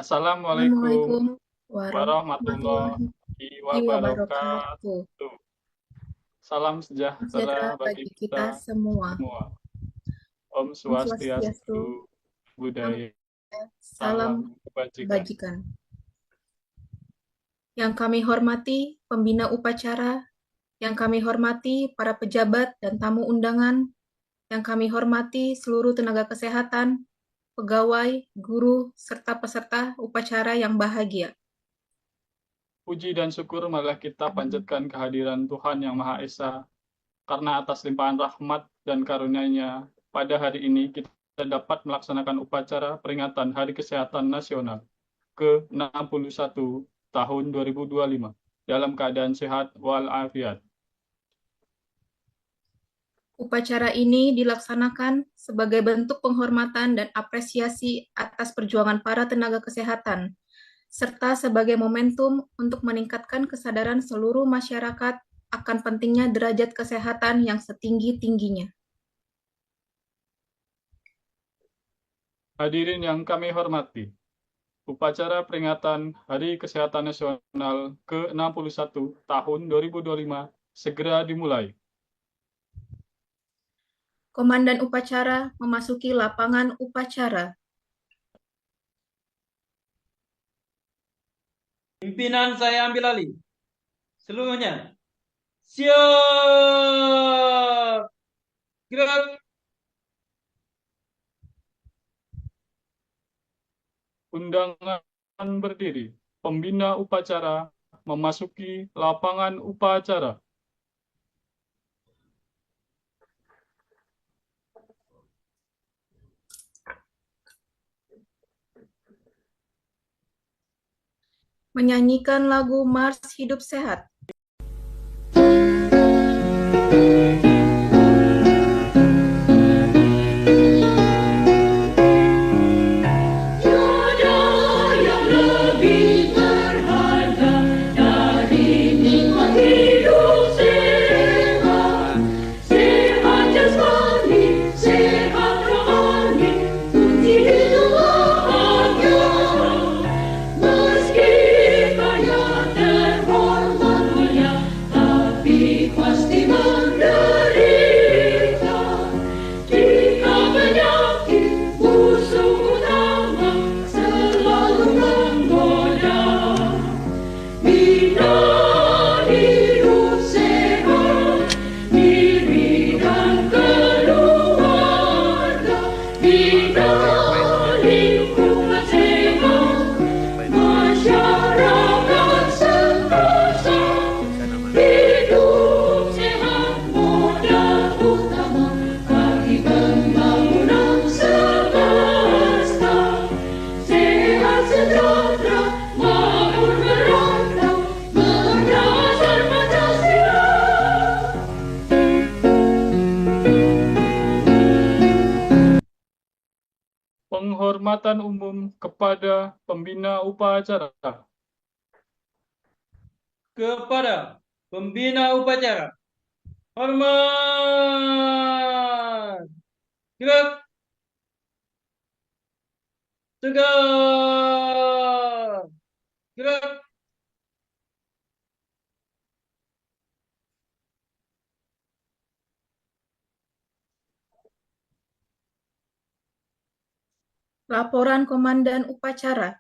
Assalamualaikum Assalamualaikum warahmatullahi warahmatullahi wabarakatuh. wabarakatuh. Salam Salam sejahtera sejahtera bagi bagi kita kita semua. semua. Om Om Swastiastu, Swastiastu, Namo Budaya, Buddhaya, Salam Salam Kebajikan. Kebajikan. Yang kami hormati pembina upacara, yang kami hormati para pejabat dan tamu undangan, yang kami hormati seluruh tenaga kesehatan, pegawai, guru, serta peserta upacara yang bahagia. Puji dan syukur marilah kita panjatkan kehadiran Tuhan Yang Maha Esa, karena atas limpahan rahmat dan karunia-Nya, pada hari ini kita dapat melaksanakan upacara peringatan Hari Kesehatan Nasional ke-61 tahun 2025 dalam keadaan sehat walafiat. Upacara ini dilaksanakan sebagai bentuk penghormatan dan apresiasi atas perjuangan para tenaga kesehatan, serta sebagai momentum untuk meningkatkan kesadaran seluruh masyarakat akan pentingnya derajat kesehatan yang setinggi-tingginya. Hadirin yang kami hormati, upacara peringatan Hari Kesehatan Nasional ke-61 tahun 2025 segera dimulai. Komandan upacara memasuki lapangan upacara. Pimpinan saya ambil alih. Seluruhnya. Siap. Gerak. Undangan berdiri. Pembina upacara memasuki lapangan upacara. Menyanyikan lagu Mars Hidup Sehat. Penghormatan umum kepada pembina upacara. Kepada pembina upacara. Hormat. Gerak. Tegak. Gerak. Laporan Komandan Upacara.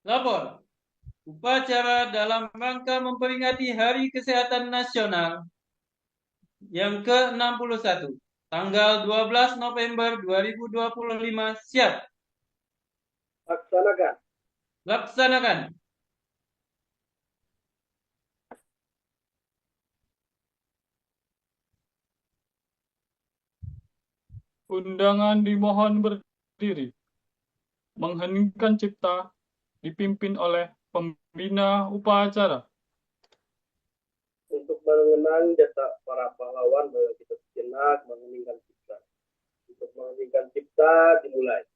Lapor. Upacara dalam rangka memperingati Hari Kesehatan Nasional yang ke-61, tanggal 12 November 2025, siap. Laksanakan. Laksanakan. Undangan dimohon berdiri. Mengheningkan cipta dipimpin oleh pembina upacara. Untuk mengenang jasa para pahlawan, kita sejenak mengeningkan cipta. Untuk mengeningkan cipta dimulai.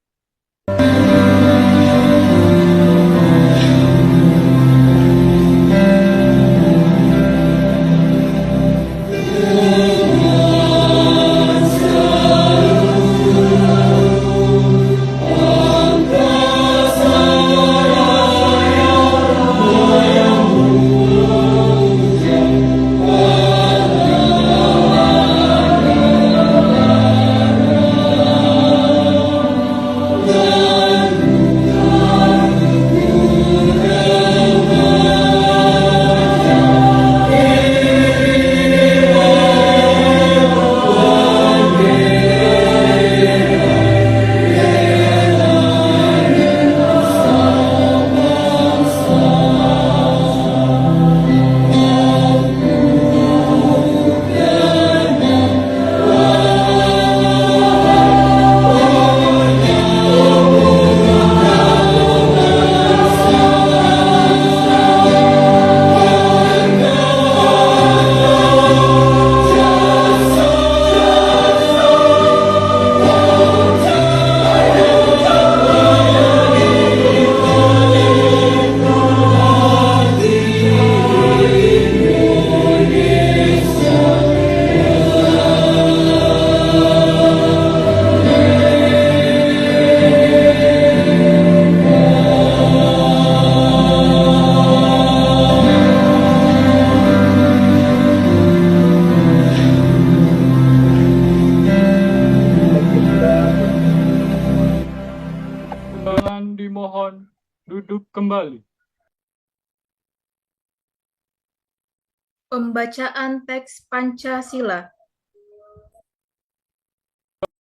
Pembacaan teks Pancasila.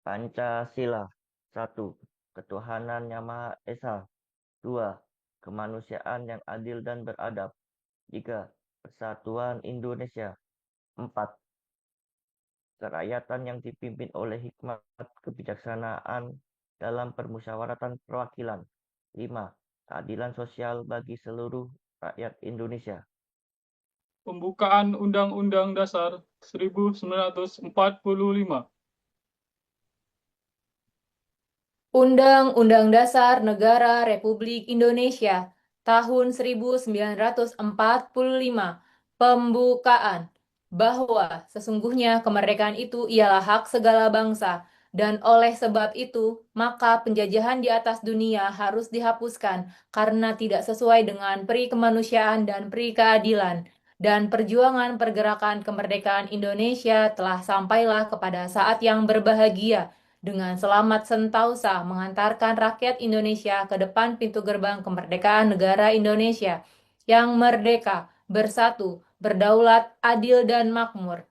Pancasila. 1. Ketuhanan Yang Maha Esa. 2. Kemanusiaan yang adil dan beradab. 3. Persatuan Indonesia. 4. Kerakyatan yang dipimpin oleh hikmat kebijaksanaan dalam permusyawaratan perwakilan. 5. Keadilan sosial bagi seluruh rakyat Indonesia. Pembukaan Undang-Undang Dasar 1945. Undang-Undang Dasar Negara Republik Indonesia tahun 1945. Pembukaan. Bahwa sesungguhnya kemerdekaan itu ialah hak segala bangsa, dan oleh sebab itu, maka penjajahan di atas dunia harus dihapuskan karena tidak sesuai dengan peri kemanusiaan dan peri keadilan. Dan perjuangan pergerakan kemerdekaan Indonesia telah sampailah kepada saat yang berbahagia, dengan selamat sentausa mengantarkan rakyat Indonesia ke depan pintu gerbang kemerdekaan negara Indonesia yang merdeka, bersatu, berdaulat, adil, dan makmur.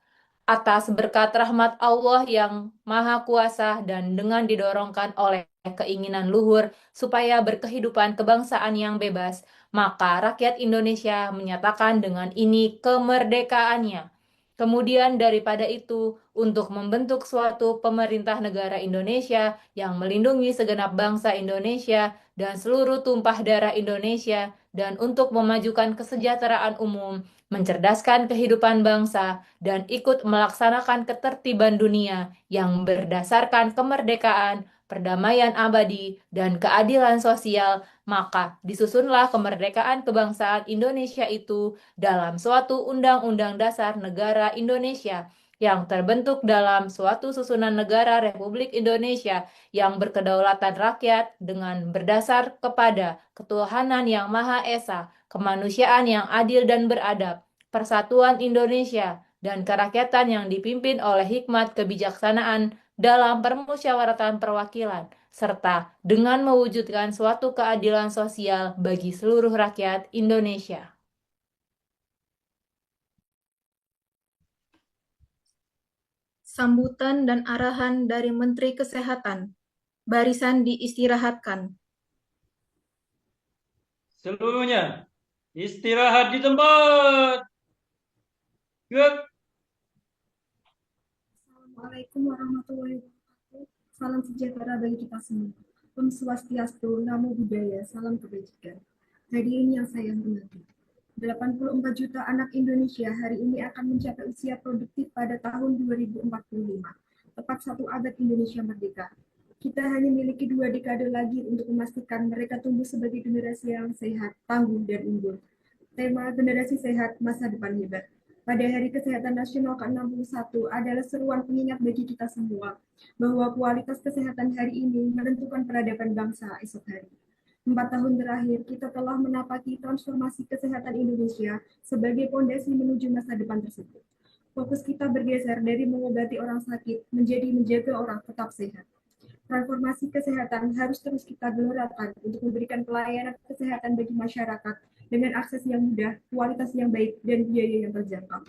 Atas berkat rahmat Allah yang Maha Kuasa dan dengan didorongkan oleh keinginan luhur supaya berkehidupan kebangsaan yang bebas, maka rakyat Indonesia menyatakan dengan ini kemerdekaannya. Kemudian daripada itu, untuk membentuk suatu pemerintah negara Indonesia yang melindungi segenap bangsa Indonesia dan seluruh tumpah darah Indonesia, dan untuk memajukan kesejahteraan umum, mencerdaskan kehidupan bangsa, dan ikut melaksanakan ketertiban dunia yang berdasarkan kemerdekaan, perdamaian abadi, dan keadilan sosial, maka disusunlah kemerdekaan kebangsaan Indonesia itu dalam suatu Undang-Undang Dasar Negara Indonesia yang terbentuk dalam suatu susunan negara Republik Indonesia yang berkedaulatan rakyat dengan berdasar kepada ketuhanan yang Maha Esa, kemanusiaan yang adil dan beradab, persatuan Indonesia, dan kerakyatan yang dipimpin oleh hikmat kebijaksanaan dalam permusyawaratan perwakilan, serta dengan mewujudkan suatu keadilan sosial bagi seluruh rakyat Indonesia. Sambutan dan arahan dari Menteri Kesehatan. Barisan diistirahatkan. Seluruhnya istirahat di tempat. Gerak. Assalamualaikum warahmatullahi wabarakatuh. Salam sejahtera bagi kita semua. Om Swastiastu, Namo Buddhaya, salam kebajikan. Hadirin yang saya hormati, 84 juta anak Indonesia hari ini akan mencapai usia produktif pada tahun 2045, tepat 1 abad Indonesia merdeka. Kita hanya memiliki 2 dekade lagi untuk memastikan mereka tumbuh sebagai generasi yang sehat, tangguh, dan unggul. Tema generasi sehat, masa depan hebat. Pada Hari Kesehatan Nasional ke-61 adalah seruan pengingat bagi kita semua bahwa kualitas kesehatan hari ini menentukan peradaban bangsa esok hari. 4 tahun terakhir, kita telah menapaki transformasi kesehatan Indonesia sebagai fondasi menuju masa depan tersebut. Fokus kita bergeser dari mengobati orang sakit menjadi menjaga orang tetap sehat. Transformasi kesehatan harus terus kita gelorakan untuk memberikan pelayanan kesehatan bagi masyarakat dengan akses yang mudah, kualitas yang baik, dan biaya yang terjangkau.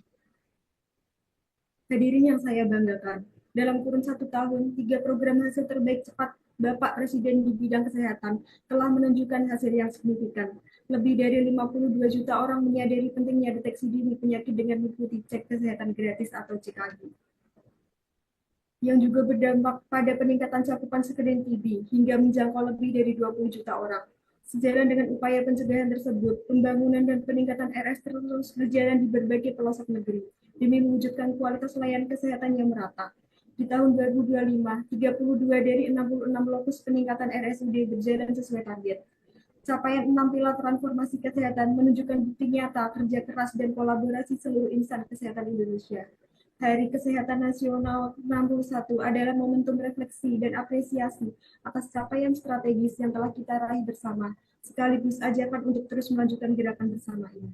Hadirin yang saya banggakan, dalam kurun 1 tahun, 3 program hasil terbaik cepat Bapak Presiden di bidang kesehatan telah menunjukkan hasil yang signifikan. Lebih dari 52 juta orang menyadari pentingnya deteksi dini penyakit dengan mengikuti cek kesehatan gratis atau CKG, yang juga berdampak pada peningkatan cakupan screening TB hingga menjangkau lebih dari 20 juta orang. Sejalan dengan upaya pencegahan tersebut, pembangunan dan peningkatan RS terus berjalan di berbagai pelosok negeri demi mewujudkan kualitas layanan kesehatan yang merata. Di tahun 2025, 32 dari 66 lokus peningkatan RSUD berjalan sesuai target. Capaian 6 pilar transformasi kesehatan menunjukkan bukti nyata kerja keras dan kolaborasi seluruh insan kesehatan Indonesia. Hari Kesehatan Nasional 61 adalah momentum refleksi dan apresiasi atas capaian strategis yang telah kita raih bersama, sekaligus ajakan untuk terus melanjutkan gerakan bersama ini.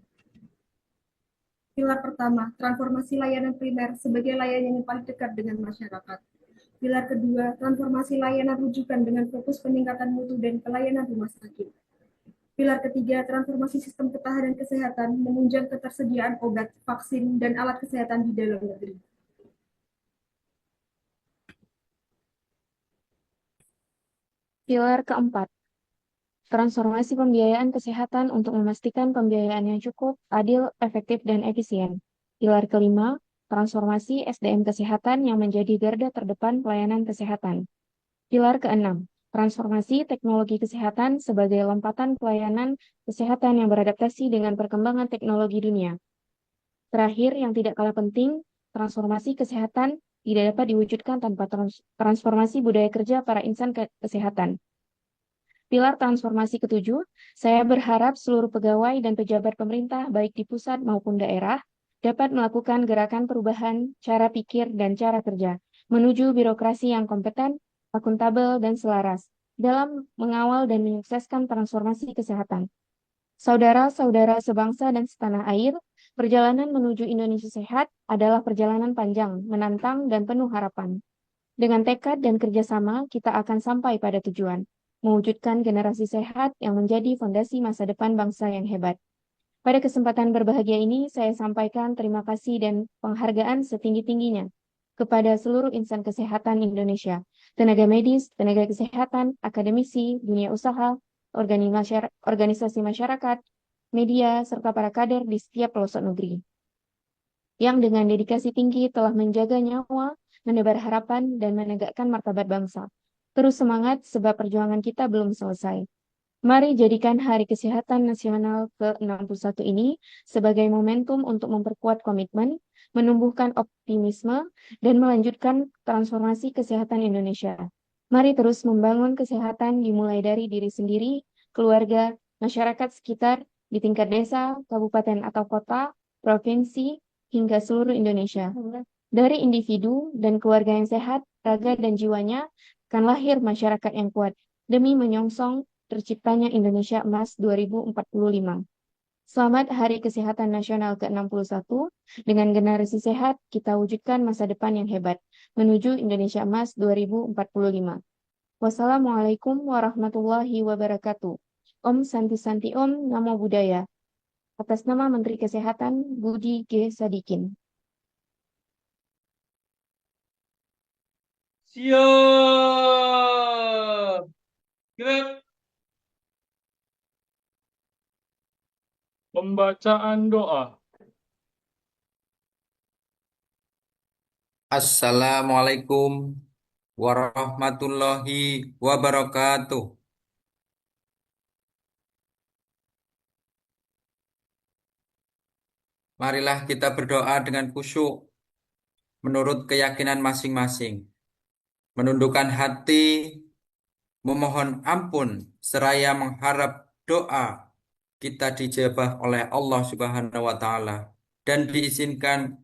Pilar pertama, transformasi layanan primer sebagai layanan yang paling dekat dengan masyarakat. Pilar kedua, transformasi layanan rujukan dengan fokus peningkatan mutu dan pelayanan rumah sakit. Pilar ketiga, transformasi sistem ketahanan kesehatan menunjang ketersediaan obat, vaksin, dan alat kesehatan di dalam negeri. Pilar keempat, transformasi pembiayaan kesehatan untuk memastikan pembiayaan yang cukup, adil, efektif, dan efisien. Pilar kelima, transformasi SDM kesehatan yang menjadi garda terdepan pelayanan kesehatan. Pilar keenam, transformasi teknologi kesehatan sebagai lompatan pelayanan kesehatan yang beradaptasi dengan perkembangan teknologi dunia. Terakhir, yang tidak kalah penting, transformasi kesehatan tidak dapat diwujudkan tanpa transformasi budaya kerja para insan kesehatan. Pilar transformasi ketujuh, saya berharap seluruh pegawai dan pejabat pemerintah, baik di pusat maupun daerah, dapat melakukan gerakan perubahan cara pikir dan cara kerja, menuju birokrasi yang kompeten, akuntabel, dan selaras, dalam mengawal dan menyukseskan transformasi kesehatan. Saudara-saudara sebangsa dan setanah air, perjalanan menuju Indonesia sehat adalah perjalanan panjang, menantang, dan penuh harapan. Dengan tekad dan kerjasama, kita akan sampai pada tujuan, mewujudkan generasi sehat yang menjadi fondasi masa depan bangsa yang hebat. Pada kesempatan berbahagia ini, saya sampaikan terima kasih dan penghargaan setinggi-tingginya kepada seluruh insan kesehatan Indonesia, tenaga medis, tenaga kesehatan, akademisi, dunia usaha, organisasi masyarakat, media, serta para kader di setiap pelosok negeri, yang dengan dedikasi tinggi telah menjaga nyawa, menebar harapan, dan menegakkan martabat bangsa. Terus semangat sebab perjuangan kita belum selesai. Mari jadikan Hari Kesehatan Nasional ke-61 ini sebagai momentum untuk memperkuat komitmen, menumbuhkan optimisme, dan melanjutkan transformasi kesehatan Indonesia. Mari terus membangun kesehatan dimulai dari diri sendiri, keluarga, masyarakat sekitar, di tingkat desa, kabupaten atau kota, provinsi, hingga seluruh Indonesia. Dari individu dan keluarga yang sehat, raga dan jiwanya, akan lahir masyarakat yang kuat, demi menyongsong terciptanya Indonesia Emas 2045. Selamat Hari Kesehatan Nasional ke-61. Dengan generasi sehat, kita wujudkan masa depan yang hebat, menuju Indonesia Emas 2045. Wassalamualaikum warahmatullahi wabarakatuh. Om Santi Santi Om, Namo Buddhaya. Atas nama Menteri Kesehatan, Budi G. Sadikin. Siap. Gerak. Pembacaan doa. Assalamualaikum warahmatullahi wabarakatuh. Marilah kita berdoa dengan khusyuk menurut keyakinan masing-masing. Menundukkan hati, memohon ampun, seraya mengharap doa kita dijabah oleh Allah Subhanahu wa Ta'ala dan izinkan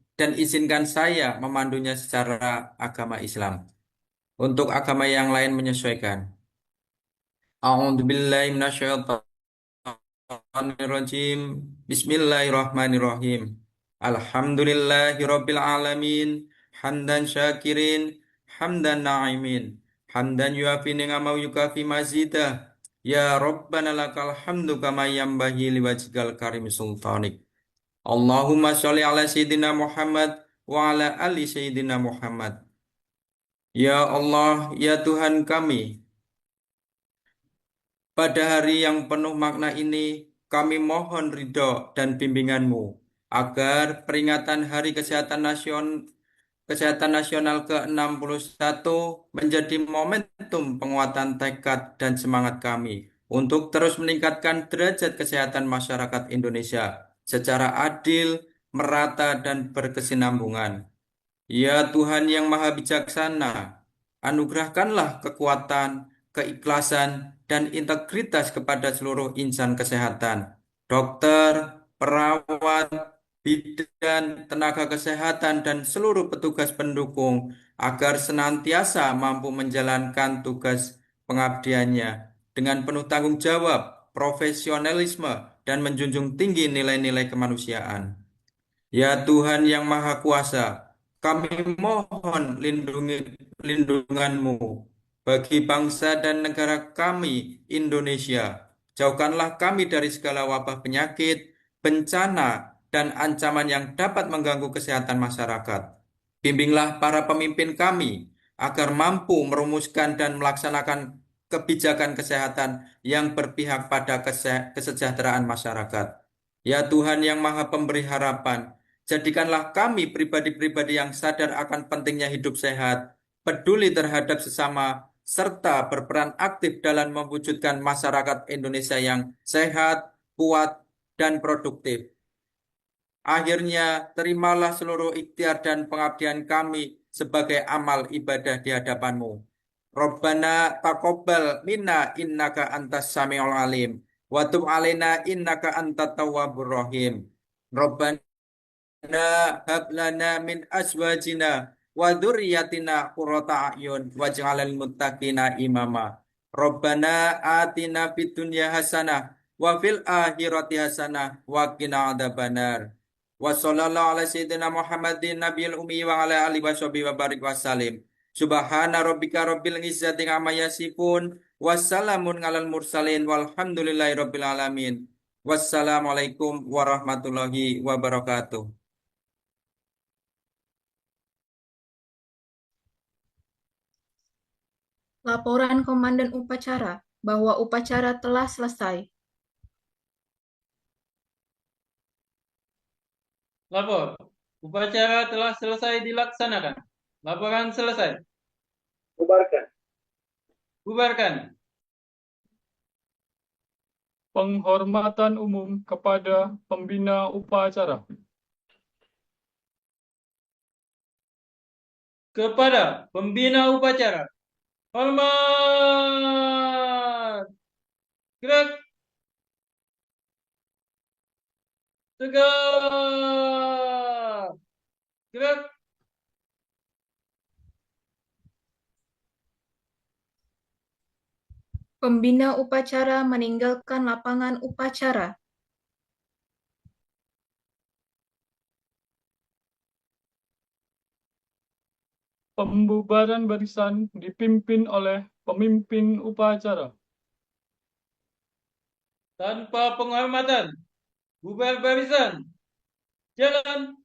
saya memandunya secara agama Islam. Untuk agama yang lain menyesuaikan. A'udzubillahi minasyaitonirrajim. Bismillahirrahmanirrahim. Alhamdulillahirabbil alamin. Hamdan syakirin, hamdan na'imin. Hamdan yuafi ni'amahu yukafi mazidah. Ya Rabbana lakal hamdu kama yanbaghi liwajhikal karim sultanik. Allahumma sholli ala sayyidina Muhammad wa ala ali sayyidina Muhammad. Ya Allah, ya Tuhan kami, pada hari yang penuh makna ini, kami mohon ridho dan bimbingan-Mu agar peringatan Hari Kesehatan Nasional ke-61 menjadi momentum penguatan tekad dan semangat kami untuk terus meningkatkan derajat kesehatan masyarakat Indonesia secara adil, merata, dan berkesinambungan. Ya Tuhan yang Maha Bijaksana, anugerahkanlah kekuatan, keikhlasan, dan integritas kepada seluruh insan kesehatan, dokter, perawat, bidan, tenaga kesehatan, dan seluruh petugas pendukung agar senantiasa mampu menjalankan tugas pengabdiannya dengan penuh tanggung jawab, profesionalisme, dan menjunjung tinggi nilai-nilai kemanusiaan. Ya Tuhan yang Maha Kuasa, kami mohon lindungan-Mu bagi bangsa dan negara kami, Indonesia, Jauhkanlah kami dari segala wabah penyakit, bencana, dan ancaman yang dapat mengganggu kesehatan masyarakat. Bimbinglah para pemimpin kami agar mampu merumuskan dan melaksanakan kebijakan kesehatan yang berpihak pada kesejahteraan masyarakat. Ya Tuhan yang Maha Pemberi Harapan, jadikanlah kami pribadi-pribadi yang sadar akan pentingnya hidup sehat, peduli terhadap sesama, serta berperan aktif dalam mewujudkan masyarakat Indonesia yang sehat, kuat, dan produktif. Akhirnya, terimalah seluruh ikhtiar dan pengabdian kami sebagai amal ibadah di hadapan-Mu. Rabbana taqabbal minna innaka antas samiul alim wa tub alaina innaka antat tawwabur rahim. Rabbana hab lana min azwajina wa dzurriyyatina qurrata a'yun waj'alal muttaqina imama. Rabbana atina fid dunya hasanah wa fil akhirati hasanah wa qina adzabannar. Wa sallallahu ala sayyidina Muhammadin nabiyil ummi wa ala alihi washabihi wa barik wasallim. Subhana rabbika rabbil izzati amma yasifun wassalamun alal mursalin walhamdulillahi rabbil alamin. Wassalamualaikum warahmatullahi wabarakatuh. Laporan Komandan Upacara bahwa upacara telah selesai. Lapor. Upacara telah selesai dilaksanakan. Laporan selesai. Bubarkan. Bubarkan. Penghormatan umum kepada pembina upacara. Kepada pembina upacara. Hormat. Gerak. Tegak. Gerak. Pembina upacara meninggalkan lapangan upacara. Pembubaran barisan dipimpin oleh pemimpin upacara. Tanpa penghormatan. Bubar barisan. Jalan.